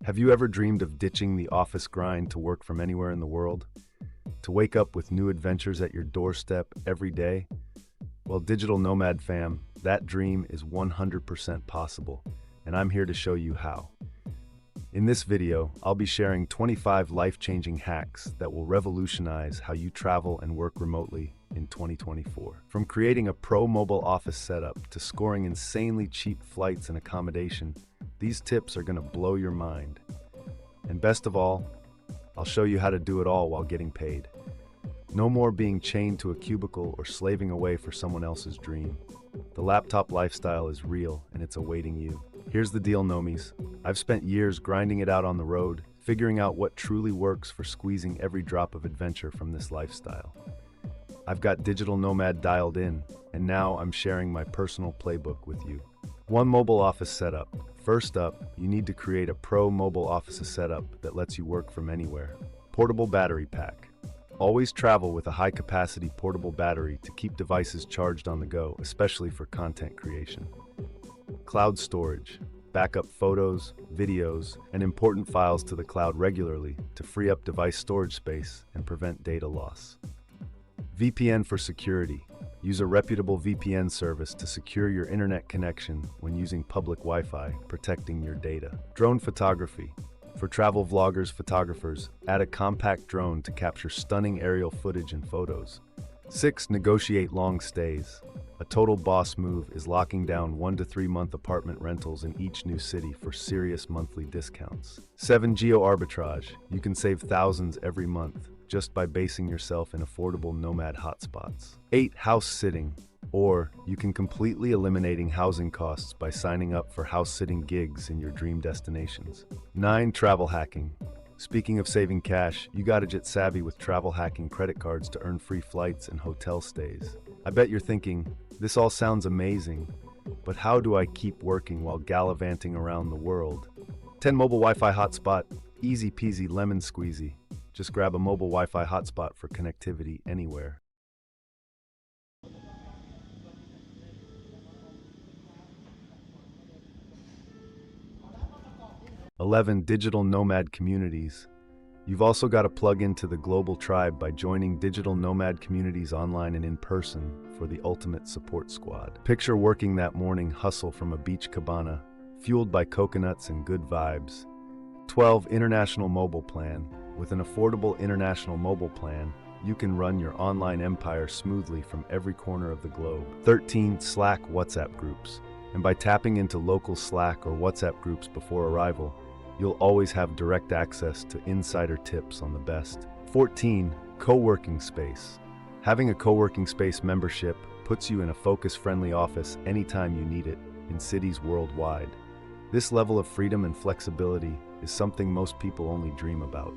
Have you ever dreamed of ditching the office grind to work from anywhere in the world? To wake up with new adventures at your doorstep every day? Well, Digital Nomad fam, that dream is 100% possible, and I'm here to show you how. In this video, I'll be sharing 25 life-changing hacks that will revolutionize how you travel and work remotely in 2024. From creating a pro mobile office setup to scoring insanely cheap flights and accommodation, these tips are going to blow your mind. And best of all, I'll show you how to do it all while getting paid. No more being chained to a cubicle or slaving away for someone else's dream. The laptop lifestyle is real and it's awaiting you. Here's the deal, Nomies. I've spent years grinding it out on the road, figuring out what truly works for squeezing every drop of adventure from this lifestyle. I've got Digital Nomad dialed in, and now I'm sharing my personal playbook with you. One mobile office setup. First up, you need to create a pro mobile office setup that lets you work from anywhere. Portable battery pack. Always travel with a high-capacity portable battery to keep devices charged on the go, especially for content creation. Cloud storage. Back up photos, videos, and important files to the cloud regularly to free up device storage space and prevent data loss. VPN for security. Use a reputable VPN service to secure your internet connection when using public Wi-Fi, protecting your data. Drone photography. For travel vloggers, photographers, add a compact drone to capture stunning aerial footage and photos. 6. Negotiate long stays. A total boss move is locking down 1 to 3 month apartment rentals in each new city for serious monthly discounts. 7. Geo arbitrage. You can save thousands every month just by basing yourself in affordable nomad hotspots. 8. House sitting. Or you can completely eliminating housing costs by signing up for house-sitting gigs in your dream destinations. 9. Travel hacking. Speaking of saving cash, you gotta get savvy with travel hacking credit cards to earn free flights and hotel stays. I bet you're thinking, this all sounds amazing, but how do I keep working while gallivanting around the world? 10. Mobile Wi-Fi hotspot. Easy peasy lemon squeezy. Just grab a mobile Wi-Fi hotspot for connectivity anywhere. Digital nomad communities. You've also got to plug into the global tribe by joining digital nomad communities online and in person for the ultimate support squad. Picture working that morning hustle from a beach cabana, fueled by coconuts and good vibes. 12. International mobile plan. With an affordable international mobile plan, you can run your online empire smoothly from every corner of the globe. 13. Slack WhatsApp groups. And by tapping into local Slack or WhatsApp groups before arrival, you'll always have direct access to insider tips on the best. 14. Co-working space. Having a co-working space membership puts you in a focus-friendly office anytime you need it in cities worldwide. This level of freedom and flexibility is something most people only dream about.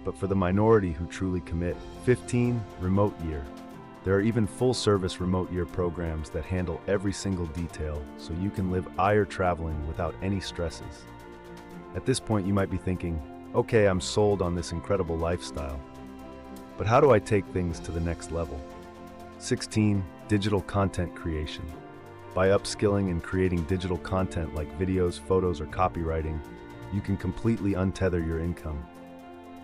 But for the minority who truly commit. 15. Remote year. There are even full-service remote year programs that handle every single detail so you can live IR traveling without any stresses. At this point you might be thinking, okay, I'm sold on this incredible lifestyle. But how do I take things to the next level? 16. Digital content creation. By upskilling and creating digital content like videos, photos, or copywriting, you can completely untether your income.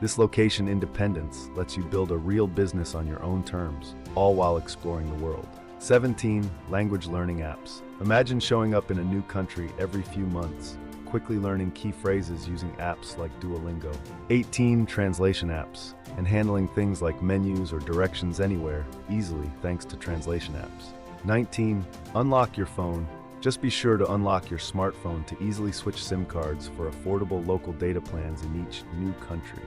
This location independence lets you build a real business on your own terms, all while exploring the world. 17. Language learning apps. Imagine showing up in a new country every few months, quickly learning key phrases using apps like Duolingo. 18. Translation apps, and handling things like menus or directions anywhere easily thanks to translation apps. 19. Unlock your phone. Just be sure to unlock your smartphone to easily switch SIM cards for affordable local data plans in each new country.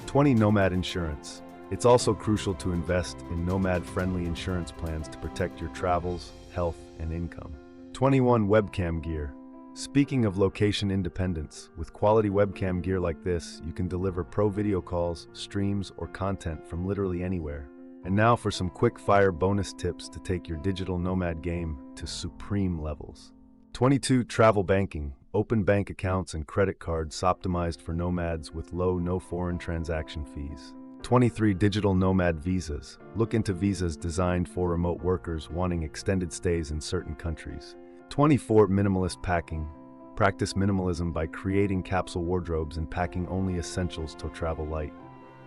20. Nomad insurance. It's also crucial to invest in nomad-friendly insurance plans to protect your travels, health, and income. 21. Webcam gear. Speaking of location independence, with quality webcam gear like this, you can deliver pro video calls, streams, or content from literally anywhere. And now for some quick-fire bonus tips to take your digital nomad game to supreme levels. 22. Travel banking. Open bank accounts and credit cards optimized for nomads with low, no foreign transaction fees. 23. Digital nomad visas. Look into visas designed for remote workers wanting extended stays in certain countries. 24. Minimalist packing. Practice minimalism by creating capsule wardrobes and packing only essentials to travel light.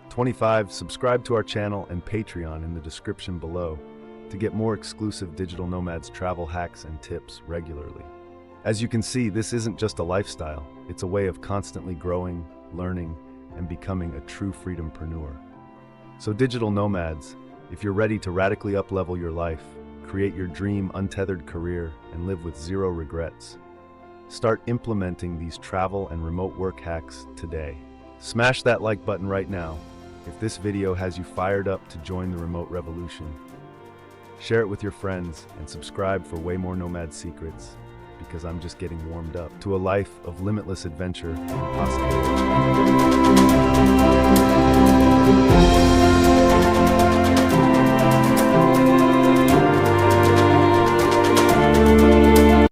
25. Subscribe to our channel and Patreon in the description below to get more exclusive Digital Nomads travel hacks and tips regularly. As you can see, this isn't just a lifestyle, it's a way of constantly growing, learning, and becoming a true freedompreneur. So Digital Nomads, if you're ready to radically uplevel your life, create your dream untethered career, and live with zero regrets, start implementing these travel and remote work hacks today. Smash that like button right now if this video has you fired up to join the remote revolution. Share it with your friends and subscribe for way more nomad secrets, because I'm just getting warmed up to a life of limitless adventure and possibility.